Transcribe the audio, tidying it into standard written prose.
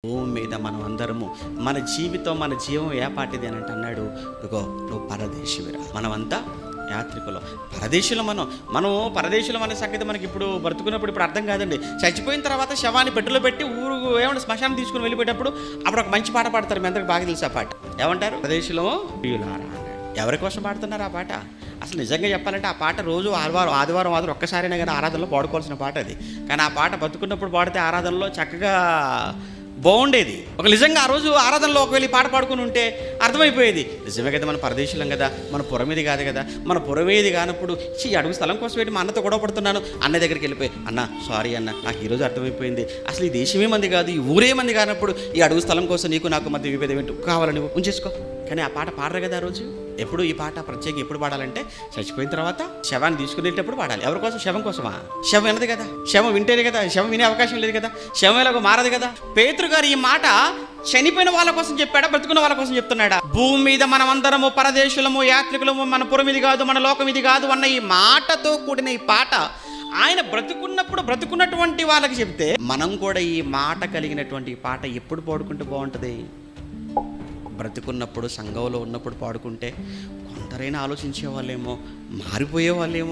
భూమి మీద మనం అందరము మన జీవితం మన జీవం ఏ పాటిది అని అన్నాడు. ఇగో నువ్వు పరదేశివిరా, మనమంతా యాత్రికులు, పరదేశులు. మనం పరదేశులు అనే సంగతి మనకి ఇప్పుడు బ్రతుకున్నప్పుడు ఇప్పుడు అర్థం కాదండి. చచ్చిపోయిన తర్వాత శవాన్ని పెట్టెలో పెట్టి ఊరు ఏమన్నా శ్మశానం తీసుకుని వెళ్ళిపోయేటప్పుడు అప్పుడు ఒక మంచి పాట పాడతారు. మీ అందరికి బాగా తెలుసు ఆ పాట. ఏమంటారు? పరదేశులమో ప్రియులారా. ఎవరి కోసం పాడుతున్నారు ఆ పాట? అసలు నిజంగా చెప్పాలంటే ఆ పాట రోజు ఆదివారం మాత్రం ఒక్కసారైనా కానీ ఆరాధనలో పాడుకోవాల్సిన పాట అది. కానీ ఆ పాట బతుకున్నప్పుడు పాడితే ఆరాధనలో చక్కగా బాగుండేది. ఒక నిజంగా ఆ రోజు ఆరాధనలో ఒకవేళ పాట పాడుకుని ఉంటే అర్థమైపోయేది, నిజమే కదా, మన పరదేశులం కదా, మన పురమేది కాదు కదా. మన పురమేది కానప్పుడు అడుగు స్థలం కోసం పెట్టి మా అన్నతో గొడవ పడుతున్నాను. అన్న దగ్గరికి వెళ్ళిపోయి, అన్న సారీ అన్న, నాకు ఈరోజు అర్థమైపోయింది, అసలు ఈ దేశమే మంది కాదు, ఈ ఊరే మంది కానప్పుడు ఈ అడుగు స్థలం కోసం నీకు నాకు మధ్య విభేదం ఏంటి, కావాలని ఉంచేసుకో. కానీ ఆ పాట పాడరు కదా ఆ రోజు. ఎప్పుడు ఈ పాట ప్రత్యేకంగా ఎప్పుడు పాడాలంటే చచ్చిపోయిన తర్వాత శవాన్ని తీసుకునేటప్పుడు పాడాలి. ఎవరి కోసం? శవం కోసమా? శవం వినదు కదా, శవం వింటేనే కదా, శవం వినే అవకాశం లేదు కదా, శవం ఎలాగో మారదు కదా. పేతురు గారు ఈ మాట చనిపోయిన వాళ్ళ కోసం చెప్పాడా, బ్రతుకున్న వాళ్ళ కోసం చెప్తున్నాడా? భూమి మీద మనం అందరము పరదేశులము, యాత్రికులము, మన పురం ఇది కాదు, మన లోకం ఇది కాదు అన్న ఈ మాటతో కూడిన ఈ పాట ఆయన బ్రతుకున్నప్పుడు బ్రతుకున్నటువంటి వాళ్ళకి చెప్తే, మనం కూడా ఈ మాట కలిగినటువంటి పాట ఎప్పుడు పాడుకుంటే బాగుంటుంది? బ్రతుకున్నప్పుడు, సంఘంలో ఉన్నప్పుడు పాడుకుంటే కొందరైనా ఆలోచించే వాళ్ళేమో, మారిపోయే వాళ్ళేమో.